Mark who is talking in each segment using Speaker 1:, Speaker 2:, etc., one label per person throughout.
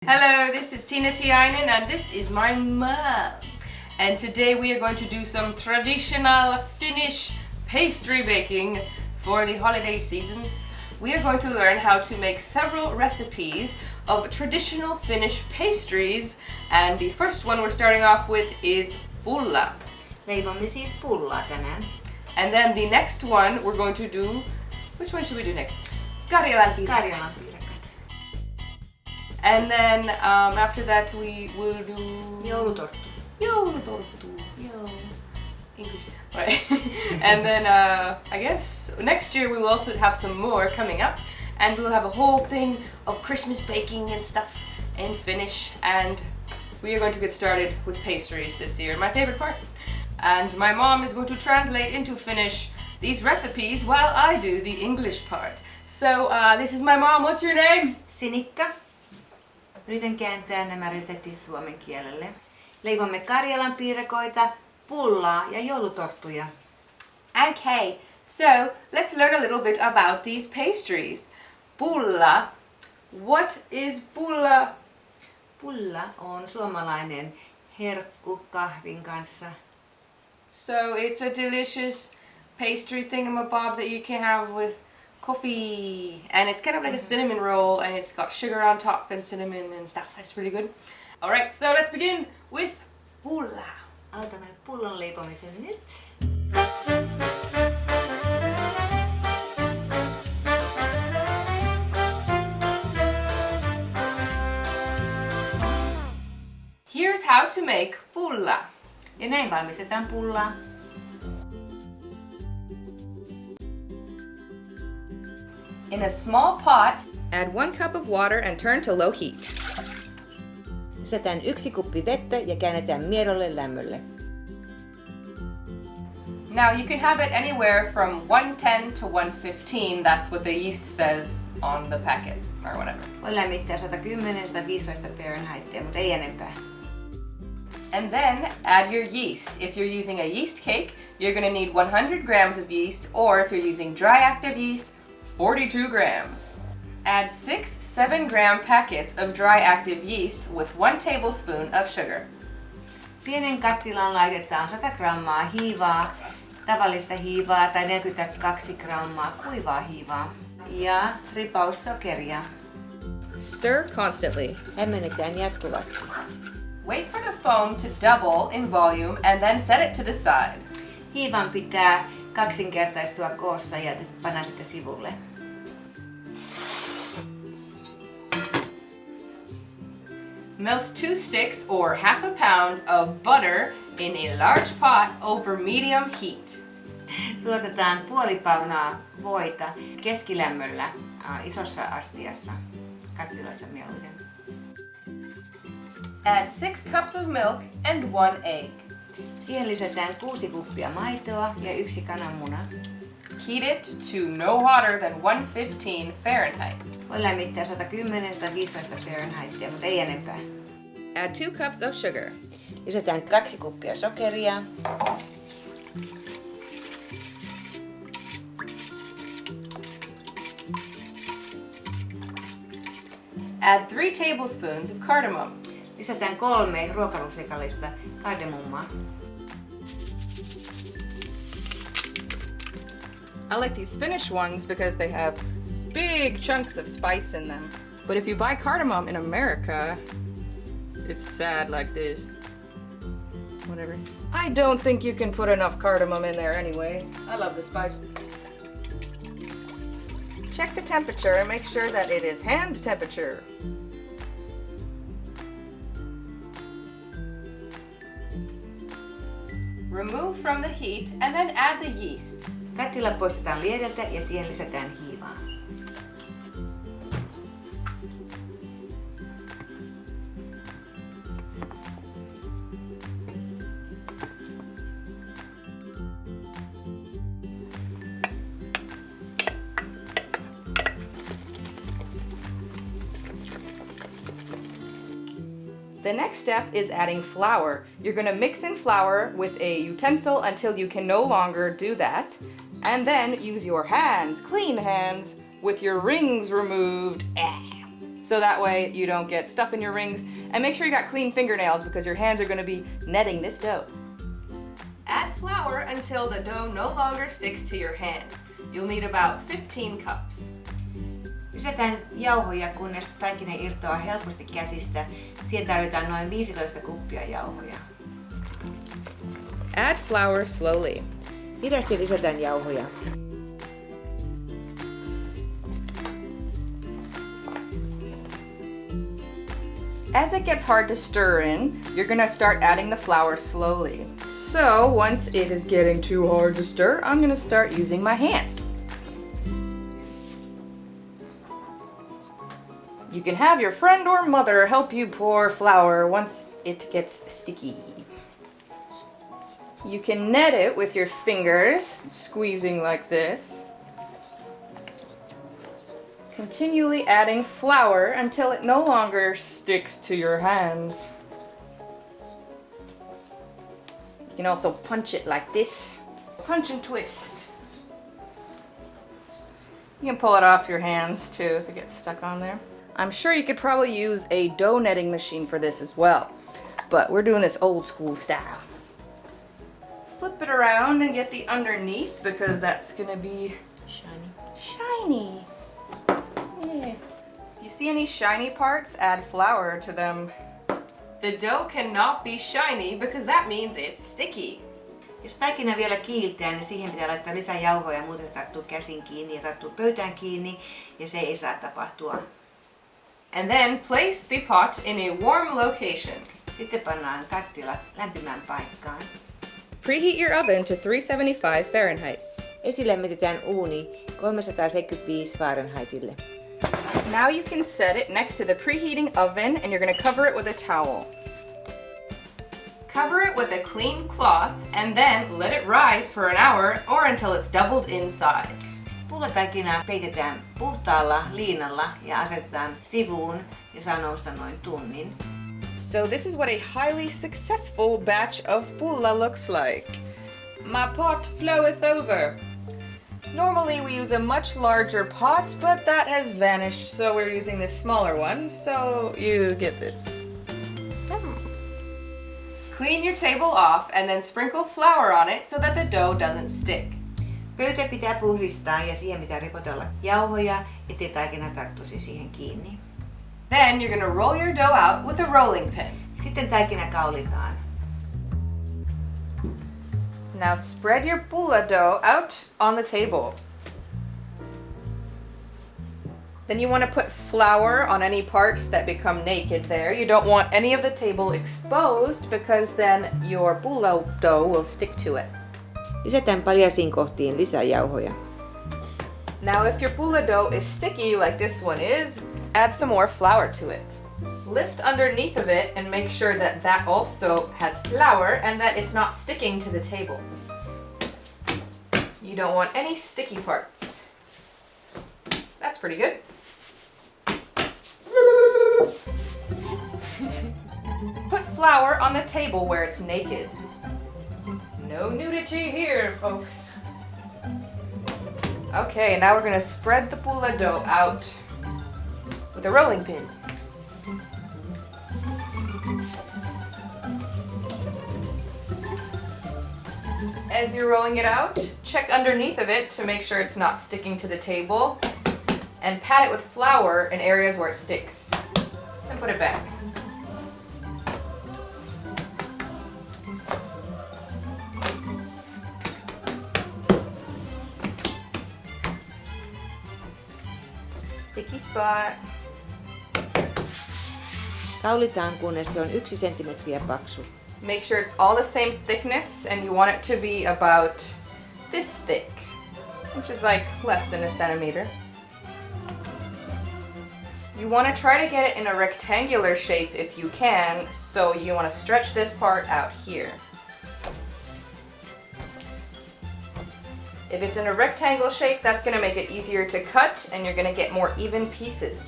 Speaker 1: Hello, this is Tiainen and this is my mom. And today we are going to do some traditional Finnish pastry baking for the holiday season. We are going to learn how to make several recipes of traditional Finnish pastries, and the first one we're starting off with is pulla.
Speaker 2: Leivomme siis pullaa tänään.
Speaker 1: And then the next one we're going to do, which one should we do next? Karjalan piirakat. And then after that we will do
Speaker 2: Joulutorttu.
Speaker 1: English. Right. And then I guess next year we will also have some more coming up, and we'll have a whole thing of Christmas baking and stuff in Finnish, and we are going to get started with pastries this year, my favorite part. And my mom is going to translate into Finnish these recipes while I do the English part. So this is my mom. What's your name?
Speaker 2: Sinikka. Yritän kääntää nämä reseptit suomen kielelle. Leivomme Karjalan piirakoita, pullaa ja joulutorttuja.
Speaker 1: Okay, so let's learn a little bit about these pastries. Pulla. What is pulla?
Speaker 2: Pulla on suomalainen herkku kahvin kanssa.
Speaker 1: So it's a delicious pastry thingamabob that you can have with coffee, and it's kind of like a cinnamon roll, and it's got sugar on top and cinnamon and stuff. It's really good. All right, so let's begin with pulla.
Speaker 2: Aloitamme pullon leipomisen nyt.
Speaker 1: Here's how to make pulla.
Speaker 2: Ja näin valmistetaan pullaa.
Speaker 1: In a small pot, add 1 cup of water and turn to low heat.
Speaker 2: Lisätään 1 kuppi vettä ja käännetään miedolle lämmölle.
Speaker 1: Now you can have it anywhere from 110 to 115. That's what the yeast says on the packet or whatever.
Speaker 2: Voi lämmittää 110-115 Fahrenheitia, mutta ei enempää.
Speaker 1: And then add your yeast. If you're using a yeast cake, you're going to need 100 grams of yeast, or if you're using dry active yeast, 42 grams. Add 6 7-gram packets of dry active yeast with 1 tablespoon of sugar.
Speaker 2: Pienen kattilaan laitetaan 100 grammaa hiivaa, tavallista hiivaa tai 42 grammaa kuivaa hiivaa ja ripaus sokeria.
Speaker 1: Stir constantly.
Speaker 2: Hämmennetään jatkuvasti.
Speaker 1: Wait for the foam to double in volume and then set it to the side.
Speaker 2: Hiivan pitää kaksinkertaistua koossa ja panna sitten sivulle.
Speaker 1: Melt 2 sticks or half a pound of butter in a large pot over medium heat.
Speaker 2: Suotetaan puoli paunaa voita keskilämmöllä isossa astiassa, kattilassa mieluiten.
Speaker 1: Add 6 cups of milk and 1 egg.
Speaker 2: Siihen lisätään 6 kuppia maitoa ja 1 kananmuna.
Speaker 1: Heat it to no hotter than 115 Fahrenheit.
Speaker 2: Voi lämmittää 110-115 Fahrenheitia, mutta ei enempää.
Speaker 1: Add 2 cups of sugar.
Speaker 2: Lisätään 2 kuppia sokeria.
Speaker 1: Add 3 tablespoons of cardamom.
Speaker 2: Lisätään 3 ruokalusikallista kardemummaa.
Speaker 1: I like these Finnish ones because they have big chunks of spice in them. But if you buy cardamom in America, it's sad like this. Whatever. I don't think you can put enough cardamom in there anyway. I love the spice. Check the temperature and make sure that it is hand temperature. Remove from the heat and then add the yeast.
Speaker 2: Kattila poistetaan liedeltä ja siihen lisätään hiivaa.
Speaker 1: The next step is adding flour. You're going to mix in flour with a utensil until you can no longer do that. And then use your hands, clean hands, with your rings removed. so that way you don't get stuff in your rings. And make sure you got clean fingernails because your hands are going to be netting this dough. Add flour until the dough no longer sticks to your hands. You'll need about 15 cups.
Speaker 2: Lisätään jauhoja, kunnes taikina irtoaa helposti käsistä. Siihen tarvitaan noin 15 kuppia jauhoja.
Speaker 1: Add flour slowly.
Speaker 2: Hidasti lisätään jauhoja.
Speaker 1: As it gets hard to stir in, you're gonna start adding the flour slowly. So once it is getting too hard to stir, I'm gonna start using my hands. You can have your friend or mother help you pour flour once it gets sticky. You can net it with your fingers, squeezing like this. Continually adding flour until it no longer sticks to your hands. You can also punch it like this. Punch and twist. You can pull it off your hands too if it gets stuck on there. I'm sure you could probably use a dough netting machine for this as well, but we're doing this old school style. Flip it around and get the underneath because that's gonna be shiny. Yeah. If you see any shiny parts, add flour to them. The dough cannot be shiny because that means it's sticky.
Speaker 2: Jos taikina vielä kiiltää, niin siihen pitää laittaa lisää jauhoja, muuten se tarttuu käsin kiinni ja tarttuu pöytään kiinni ja se ei saa tapahtua.
Speaker 1: And then place the pot in a warm location.
Speaker 2: Sitten pannaan kattila lämpimään paikkaan.
Speaker 1: Preheat your oven to 375 Fahrenheit.
Speaker 2: Esilämmitetään uuni 375 Fahrenheitille.
Speaker 1: Now you can set it next to the preheating oven and you're going to cover it with a towel. Cover it with a clean cloth and then let it rise for an hour or until it's doubled in size.
Speaker 2: Pullataikina peitetään puhtaalla liinalla ja asetetaan sivuun ja saa nousta noin tunnin.
Speaker 1: So this is what a highly successful batch of pulla looks like. My pot floweth over. Normally we use a much larger pot, but that has vanished, so we're using this smaller one, so you get this. Clean your table off and then sprinkle flour on it so that the dough doesn't stick.
Speaker 2: Pöytä pitää puhdistaa ja siihen pitää ripotella jauhoja, ettei taikina tarttuisi siihen kiinni.
Speaker 1: Then you're gonna roll your dough out with a rolling pin.
Speaker 2: Sitten taikina kaulitaan.
Speaker 1: Now spread your pulla dough out on the table. Then you want to put flour on any parts that become naked there. You don't want any of the table exposed because then your pulla dough will stick to it.
Speaker 2: Lisätään paljaisiin kohtiin lisää jauhoja.
Speaker 1: Now if your pulla dough is sticky like this one is, add some more flour to it. Lift underneath of it and make sure that that also has flour and that it's not sticking to the table. You don't want any sticky parts. That's pretty good. Put flour on the table where it's naked. No nudity here, folks. Okay, now we're gonna spread the pulla dough out with a rolling pin. As you're rolling it out, check underneath of it to make sure it's not sticking to the table, and pat it with flour in areas where it sticks. And put it back. Sticky spot.
Speaker 2: Kaulitaan, kunnes se on 1 senttimetriä paksu.
Speaker 1: Make sure it's all the same thickness and you want it to be about this thick, which is like less than a centimeter. You want to try to get it in a rectangular shape if you can, so you want to stretch this part out here. If it's in a rectangle shape, that's going to make it easier to cut and you're going to get more even pieces.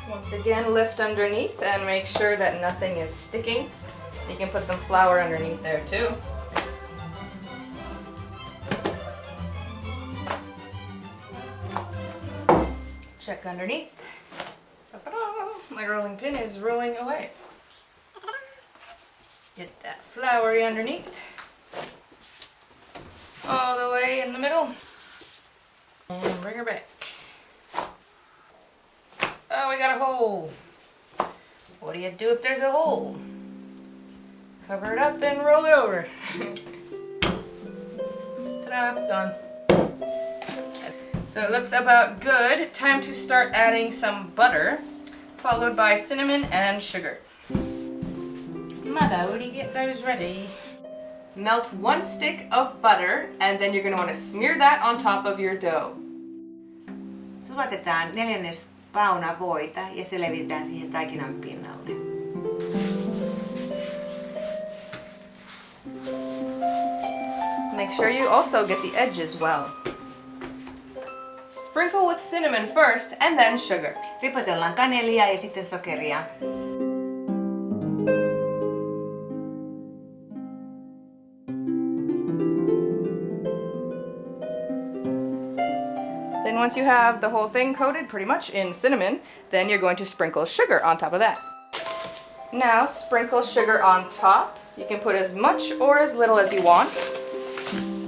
Speaker 1: Once again, lift underneath and make sure that nothing is sticking. You can put some flour underneath there too. Check underneath. My rolling pin is rolling away. Get that floury underneath. All the way in the middle. And bring her back. Oh, we got a hole. What do you do if there's a hole? Cover it up and roll it over. Ta-da, done. So it looks about good. Time to start adding some butter, followed by cinnamon and sugar. Mother, will you get those ready? Melt 1 stick of butter, and then you're going to want to smear that on top of your dough.
Speaker 2: Sulatetaan 4 pauna voita ja se levitetään siihen taikinan pinnalle.
Speaker 1: Make sure you also get the edges well. Sprinkle with cinnamon first and then sugar.
Speaker 2: Ripotellaan kanelia ja sitten sokeria.
Speaker 1: Then once you have the whole thing coated pretty much in cinnamon, then you're going to sprinkle sugar on top of that. Now sprinkle sugar on top. You can put as much or as little as you want.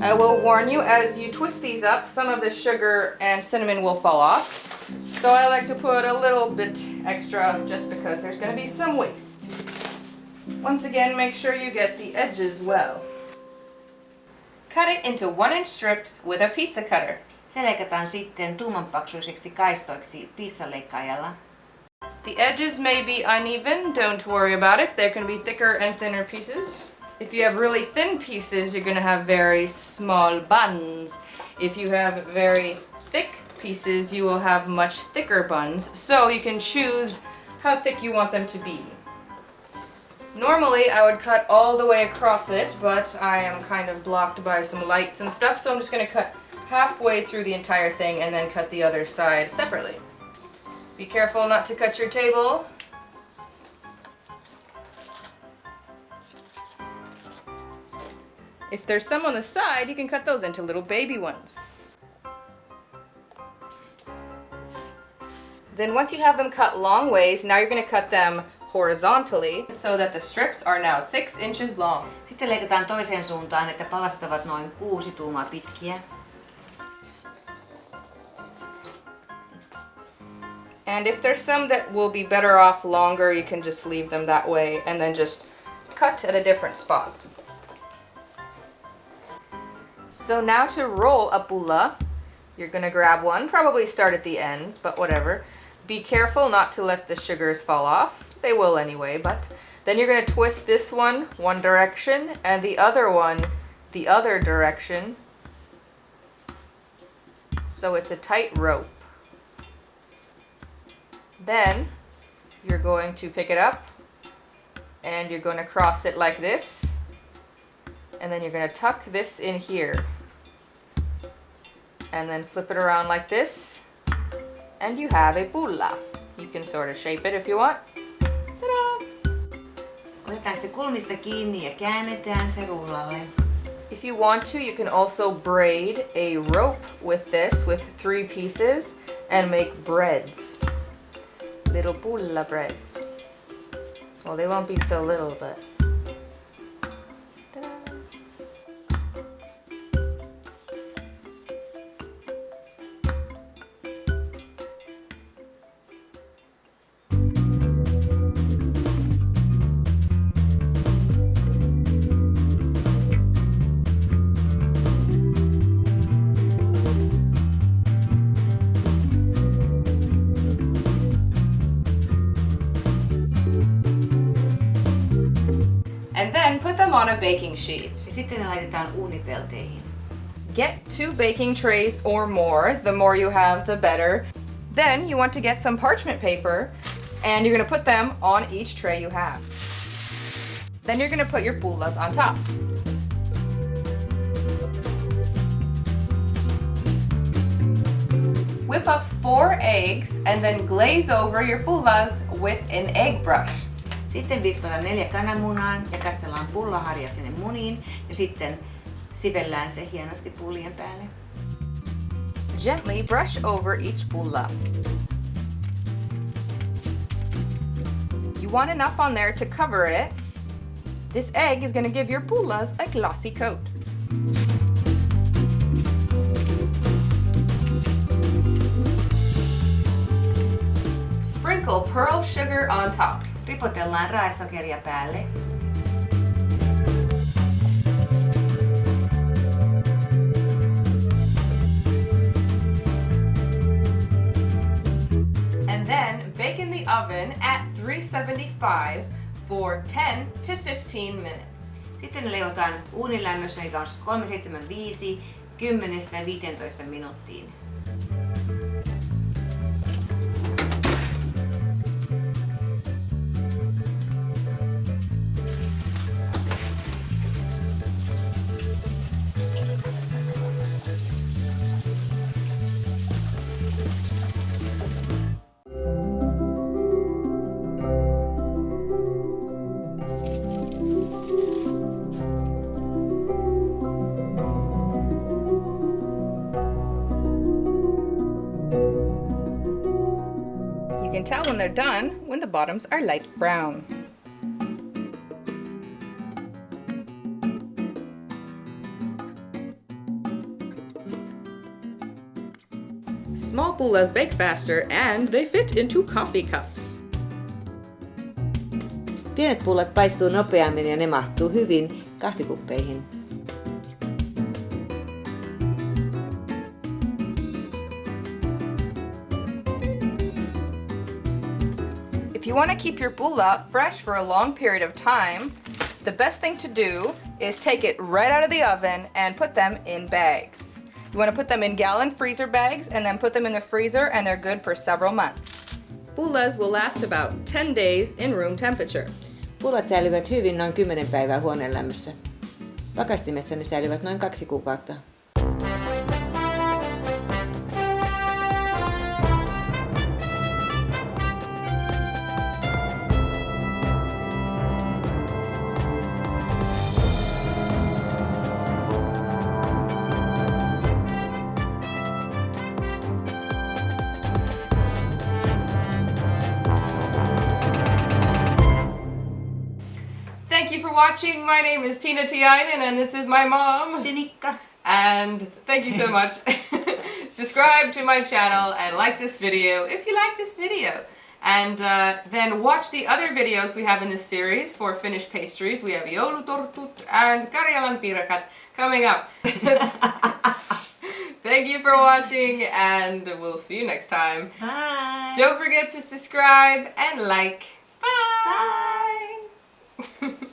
Speaker 1: I will warn you, as you twist these up, some of the sugar and cinnamon will fall off. So I like to put a little bit extra just because there's going to be some waste. Once again, make sure you get the edges well. Cut it into 1-inch strips with a pizza cutter.
Speaker 2: Se leikataan sitten tummanpaksuisiksi kaistoiksi pizzaleikkaajalla.
Speaker 1: The edges may be uneven, don't worry about it. They're going to be thicker and thinner pieces. If you have really thin pieces, you're going to have very small buns. If you have very thick pieces, you will have much thicker buns. So you can choose how thick you want them to be. Normally, I would cut all the way across it, but I am kind of blocked by some lights and stuff, so I'm just going to cut halfway through the entire thing and then cut the other side separately. Be careful not to cut your table. If there's some on the side, you can cut those into little baby ones. Then once you have them cut long ways, now you're going to cut them horizontally so that the strips are now 6 inches long.
Speaker 2: Sitten leikataan toiseen suuntaan, että palaset ovat noin 6 tuumaa pitkiä.
Speaker 1: And if there's some that will be better off longer, you can just leave them that way and then just cut at a different spot. So now to roll a pulla, you're going to grab one, probably start at the ends, but whatever. Be careful not to let the sugars fall off. They will anyway, but then you're going to twist this one direction and the other one the other direction. So it's a tight rope. Then you're going to pick it up and you're going to cross it like this. And then you're going to tuck this in here. And then flip it around like this. And you have a pulla. You can sort of shape it if you want. Ta-da!
Speaker 2: Otetaan sitten kulmista kiinni ja käännetään se rullalle.
Speaker 1: If you want to, you can also braid a rope with this with 3 pieces and make breads. Little pulla breads. Well, they won't be so little, but... Ta-da! And then put them on a baking sheet.
Speaker 2: Ja sitten ne laitetaan uunipelteihin.
Speaker 1: Get 2 baking trays or more. The more you have, the better. Then you want to get some parchment paper and you're going to put them on each tray you have. Then you're going to put your pullas on top. Whip up 4 eggs and then glaze over your pullas with an egg brush.
Speaker 2: Sitten vispataan 4 kananmunaa ja kastellaan pullaharja sinne muniin ja sitten sivellään se hienosti pullien päälle.
Speaker 1: Gently brush over each pulla. You want enough on there to cover it. This egg is going to give your pullas a glossy coat. Sprinkle pearl sugar on top.
Speaker 2: Ripotellaan raesokeria päälle.
Speaker 1: And then bake in the oven at 375 for 10 to 15 minutes.
Speaker 2: Sitten ne levotaan uunilämmössä, joka on 375 10-15 minuuttiin.
Speaker 1: You can tell when they're done when the bottoms are light brown. Small pullas bake faster and they fit into coffee cups.
Speaker 2: Pienet pullat paistuu nopeammin ja ne mahtuu hyvin kahvikuppeihin.
Speaker 1: If you want to keep your pulla fresh for a long period of time, the best thing to do is take it right out of the oven and put them in bags. You want to put them in gallon freezer bags and then put them in the freezer and they're good for several months. Pullas will last about 10 days in room temperature.
Speaker 2: Pullat säilyvät hyvin noin 10 päivää huoneen lämmössä. Pakastimessa ne säilyvät noin 2 kuukautta.
Speaker 1: Thank you for watching. My name is Tiainen and this is my mom.
Speaker 2: Sinikka.
Speaker 1: And thank you so much. Subscribe to my channel and like this video if you like this video. And then watch the other videos we have in this series for Finnish pastries. We have joulutortut and Karjalan piirakat coming up. Thank you for watching and we'll see you next time.
Speaker 2: Bye.
Speaker 1: Don't forget to subscribe and like. Bye!
Speaker 2: Bye.